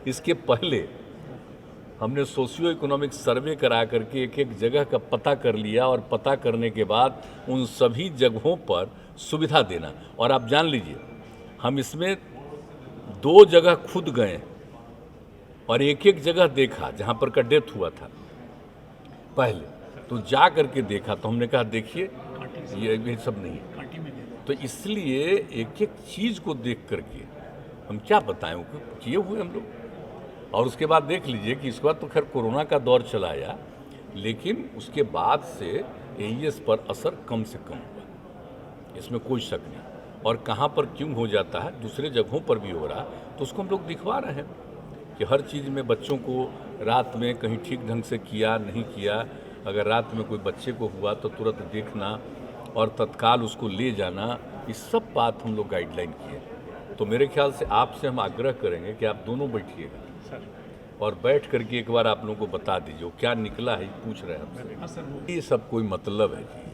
इसके पहले हमने सोशियो इकोनॉमिक सर्वे करा करके एक एक जगह का पता कर लिया और पता करने के बाद उन सभी जगहों पर सुविधा देना। और आप जान लीजिए, हम इसमें 2 जगह खुद गए और एक एक जगह देखा जहाँ पर का डेथ हुआ था पहले, तो जा करके देखा तो हमने कहा देखिए ये सब नहीं है। तो इसलिए एक एक चीज़ को देख करके हम क्या बताएं, वो किए हुए हम लोग। और उसके बाद देख लीजिए कि इस बार तो खैर कोरोना का दौर चला आया, लेकिन उसके बाद से एईएस पर असर कम से कम हुआ, इसमें कोई शक नहीं। और कहाँ पर क्यों हो जाता है, दूसरे जगहों पर भी हो रहा, तो उसको हम लोग दिखवा रहे हैं कि हर चीज़ में बच्चों को रात में कहीं ठीक ढंग से किया नहीं किया, अगर रात में कोई बच्चे को हुआ तो तुरंत देखना और तत्काल उसको ले जाना, ये सब बात हम लोग गाइडलाइन किए। तो मेरे ख्याल से आपसे हम आग्रह करेंगे कि आप दोनों बैठिएगा और बैठ करके एक बार आप लोगों को बता दीजिए क्या निकला है, पूछ रहे हैं हमसे। ये सब कोई मतलब है जी?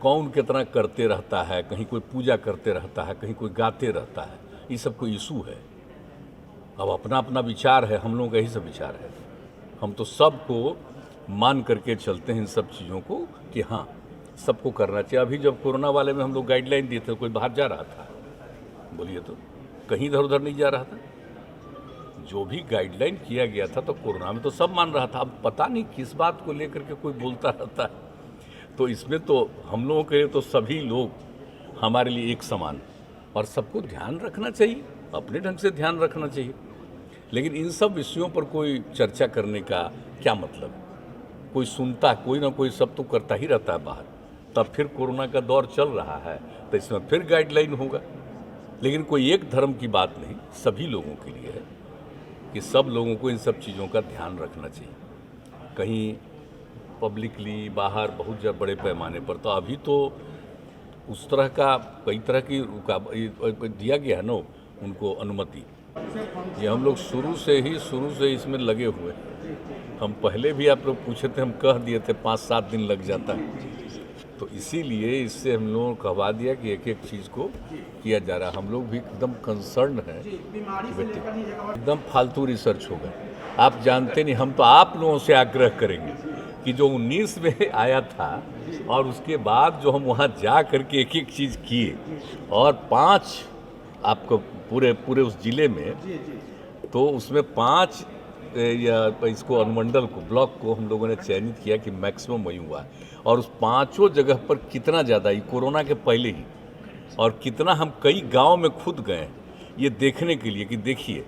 कौन कितना करते रहता है, कहीं कोई पूजा करते रहता है, कहीं कोई गाते रहता है, ये सब कोई इशू है? अब अपना अपना विचार है, हम लोगों का यही सब विचार है। हम तो सबको मान करके चलते हैं इन सब चीज़ों को कि हाँ सबको करना चाहिए। अभी जब कोरोना वाले में हम लोग गाइडलाइन दिए थे, कोई बाहर जा रहा था? बोलिए तो, कहीं इधर उधर नहीं जा रहा था। जो भी गाइडलाइन किया गया था तो कोरोना में तो सब मान रहा था। अब पता नहीं किस बात को लेकर के कोई बोलता रहता है। तो इसमें तो हम लोगों के लिए तो सभी लोग हमारे लिए एक समान, और सबको ध्यान रखना चाहिए, अपने ढंग से ध्यान रखना चाहिए। लेकिन इन सब विषयों पर कोई चर्चा करने का क्या मतलब? कोई सुनता, कोई ना कोई सब तो करता ही रहता है बाहर। तब फिर कोरोना का दौर चल रहा है तो इसमें फिर गाइडलाइन होगा। लेकिन कोई एक धर्म की बात नहीं, सभी लोगों के लिए है कि सब लोगों को इन सब चीज़ों का ध्यान रखना चाहिए। कहीं पब्लिकली बाहर बहुत बड़े पैमाने पर, तो अभी तो उस तरह का कई तरह की दिया गया है ना उनको अनुमति। ये हम लोग शुरू से इसमें लगे हुए। हम पहले भी आप लोग पूछे थे, हम कह दिए थे 5-7 दिन लग जाता है। तो इसीलिए इससे हम लोगों को कहवा दिया कि एक एक चीज़ को किया जा रहा है। हम लोग भी एकदम कंसर्न हैं बेटे, एकदम फालतू रिसर्च होगा। आप जानते नहीं, हम तो आप लोगों से आग्रह करेंगे कि जो 19 में आया था और उसके बाद जो हम वहाँ जा करके एक एक चीज़ किए, और 5 आपको पूरे उस ज़िले में, तो उसमें 5 या इसको अनुमंडल को, ब्लॉक को हम लोगों ने चयनित किया कि मैक्सिमम वही हुआ। और उस 5 जगह पर कितना ज़्यादा, ये कोरोना के पहले ही, और कितना हम कई गांव में खुद गए ये देखने के लिए कि देखिए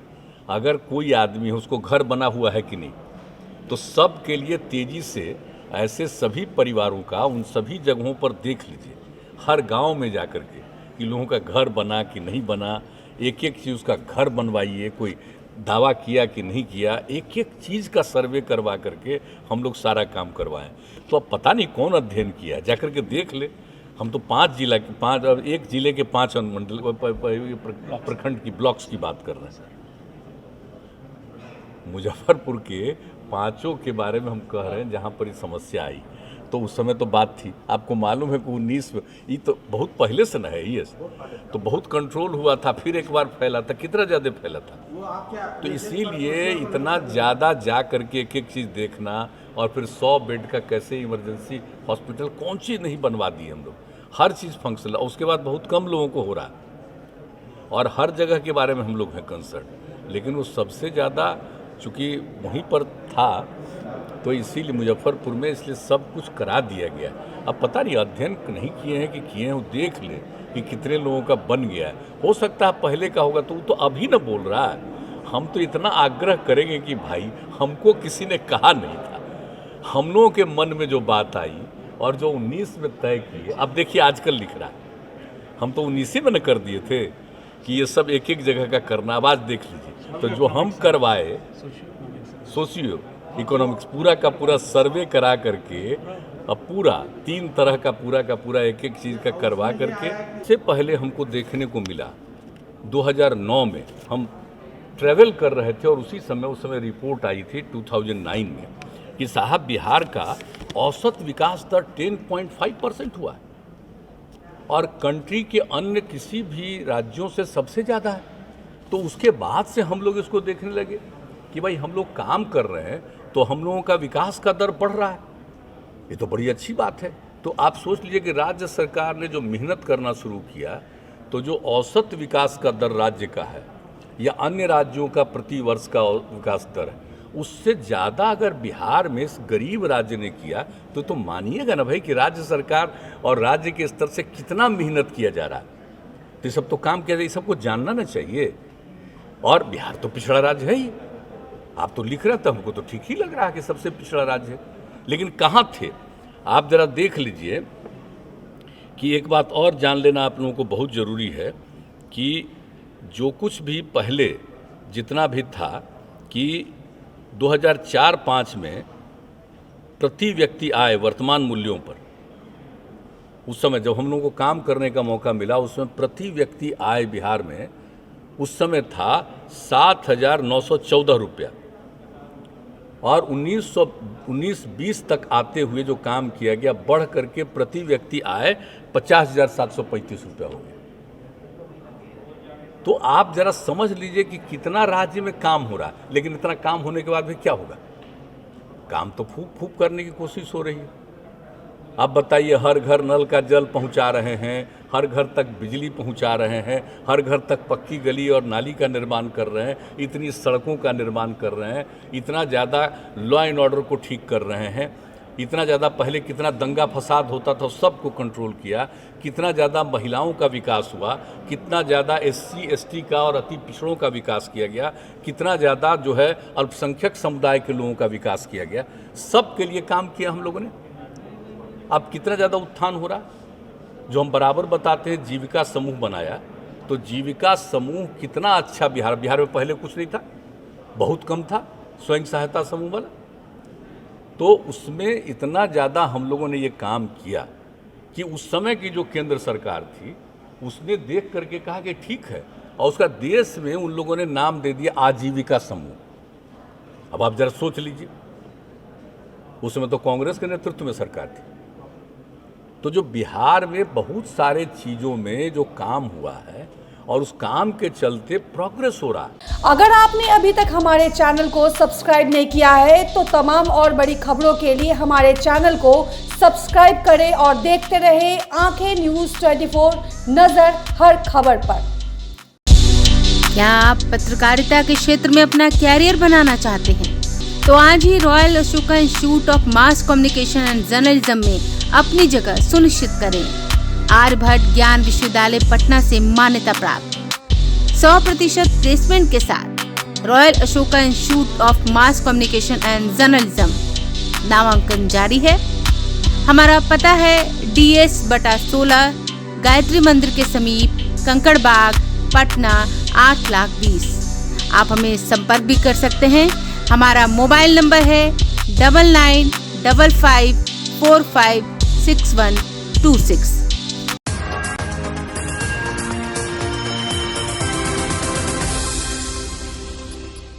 अगर कोई आदमी है उसको घर बना हुआ है कि नहीं। तो सब के लिए तेज़ी से ऐसे सभी परिवारों का उन सभी जगहों पर देख लीजिए, हर गांव में जा कर के कि लोगों का घर बना कि नहीं बना, एक एक चीज़ उसका घर बनवाइए, कोई दावा किया कि नहीं किया, एक एक चीज़ का सर्वे करवा करके हम लोग सारा काम करवाएं। तो अब पता नहीं कौन अध्ययन किया, जा कर के देख ले। हम तो 5 जिला की 5, एक जिले के 5 अनुमंडल प्रखंड की ब्लॉक्स की बात कर रहे हैं। मुजफ्फरपुर के 5 के बारे में हम कह रहे हैं जहाँ पर ये समस्या आई। तो उस समय तो बात थी, आपको मालूम है कि 19 में, ये तो बहुत पहले से न है ये, तो बहुत कंट्रोल हुआ था, फिर एक बार फैला था, कितना ज़्यादा फैला था। तो इसीलिए इतना ज़्यादा जा करके एक एक चीज़ देखना, और फिर 100 बेड का कैसे इमरजेंसी हॉस्पिटल कौन चीज़ नहीं बनवा दी हम लोग, हर चीज़ फंक्शनल। उसके बाद बहुत कम लोगों को हो रहा है और हर जगह के बारे में हम लोग हैं कंसर्न। लेकिन वो सबसे ज़्यादा चूँकि वहीं पर था, तो इसीलिए मुजफ्फरपुर में इसलिए सब कुछ करा दिया गया। अब पता नहीं अध्ययन नहीं किए हैं कि किए हैं, वो देख ले कि कितने लोगों का बन गया है। हो सकता है पहले का होगा, तो वो तो अभी ना बोल रहा है। हम तो इतना आग्रह करेंगे कि भाई हमको किसी ने कहा नहीं था, हम लोगों के मन में जो बात आई और जो 19 में तय की, अब देखिए आजकल लिख रहा है। हम तो 19 में न कर दिए थे कि ये सब एक एक जगह का करना। अब आज देख लीजिए, तो जो हम करवाए सोशियो इकोनॉमिक्स पूरा का पूरा सर्वे करा करके, अब पूरा 3 तरह का पूरा एक एक चीज़ का करवा करके, इससे पहले हमको देखने को मिला 2009 में हम ट्रैवल कर रहे थे, और उस समय रिपोर्ट आई थी 2009 में कि साहब बिहार का औसत विकास दर 10.5% हुआ है, और कंट्री के अन्य किसी भी राज्यों से सबसे ज़्यादा है। तो उसके बाद से हम लोग इसको देखने लगे कि भाई हम लोग काम कर रहे हैं तो हम लोगों का विकास का दर बढ़ रहा है, ये तो बड़ी अच्छी बात है। तो आप सोच लीजिए कि राज्य सरकार ने जो मेहनत करना शुरू किया, तो जो औसत विकास का दर राज्य का है या अन्य राज्यों का प्रति वर्ष का विकास दर है, उससे ज़्यादा अगर बिहार में इस गरीब राज्य ने किया तो मानिएगा ना भाई कि राज्य सरकार और राज्य के स्तर से कितना मेहनत किया जा रहा है। तो ये सब तो काम किया जाए, ये सबको जानना ना चाहिए। और बिहार तो पिछड़ा राज्य है ही, आप तो लिख रहे थे, हमको तो ठीक ही लग रहा है कि सबसे पिछड़ा राज्य है, लेकिन कहाँ थे आप जरा देख लीजिए। कि एक बात और जान लेना आप लोगों को बहुत ज़रूरी है कि जो कुछ भी पहले जितना भी था कि 2004-05 में प्रति व्यक्ति आय वर्तमान मूल्यों पर, उस समय जब हम लोगों को काम करने का मौका मिला, उसमें प्रति व्यक्ति आय बिहार में उस समय था 7,914 रुपया, और 1919-20 तक आते हुए जो काम किया गया बढ़ करके प्रति व्यक्ति आय 50,735 रुपया हो गया। तो आप जरा समझ लीजिए कि कितना राज्य में काम हो रहा है, लेकिन इतना काम होने के बाद भी क्या होगा? काम तो फूक फूक करने की कोशिश हो रही है। आप बताइए, हर घर नल का जल पहुंचा रहे हैं, हर घर तक बिजली पहुंचा रहे हैं, हर घर तक पक्की गली और नाली का निर्माण कर रहे हैं, इतनी सड़कों का निर्माण कर रहे हैं, इतना ज़्यादा लॉ एंड ऑर्डर को ठीक कर रहे हैं, इतना ज़्यादा पहले कितना दंगा फसाद होता था सबको कंट्रोल किया, कितना ज़्यादा महिलाओं का विकास हुआ, कितना ज़्यादा SC ST का और अति पिछड़ों का विकास किया गया, कितना ज़्यादा जो है अल्पसंख्यक समुदाय के लोगों का विकास किया गया, सब के लिए काम किया हम लोगों ने। अब कितना ज़्यादा उत्थान हो रहा है, जो हम बराबर बताते हैं जीविका समूह बनाया, तो जीविका समूह कितना अच्छा बिहार में पहले कुछ नहीं था, बहुत कम था स्वयं सहायता समूह वाला, तो उसमें इतना ज़्यादा हम लोगों ने ये काम किया कि उस समय की जो केंद्र सरकार थी उसने देख करके कहा कि ठीक है, और उसका देश में उन लोगों ने नाम दे दिया आजीविका समूह। अब आप जरा सोच लीजिए, उस समय तो कांग्रेस के नेतृत्व में सरकार थी। तो जो बिहार में बहुत सारे चीज़ों में जो काम हुआ है और उस काम के चलते प्रोग्रेस हो रहा है। अगर आपने अभी तक हमारे चैनल को सब्सक्राइब नहीं किया है तो तमाम और बड़ी खबरों के लिए हमारे चैनल को सब्सक्राइब करें और देखते रहे आंखें न्यूज़ 24, नजर हर खबर पर। क्या आप पत्रकारिता के क्षेत्र में अपना कैरियर बनाना चाहते हैं? तो आज ही royal Ashoka institute of mass communication and journalism में अपनी जगह सुनिश्चित करें। आर्यभट्ट ज्ञान विश्वविद्यालय पटना से मान्यता प्राप्त 100% प्लेसमेंट के साथ royal Ashoka institute of mass communication and journalism नामांकन जारी है। हमारा पता है DS/16 गायत्री मंदिर के समीप, कंकड़ बाग, पटना 8,20,000। आप हमें संपर्क भी कर सकते हैं। हमारा मोबाइल नंबर है 9955456126।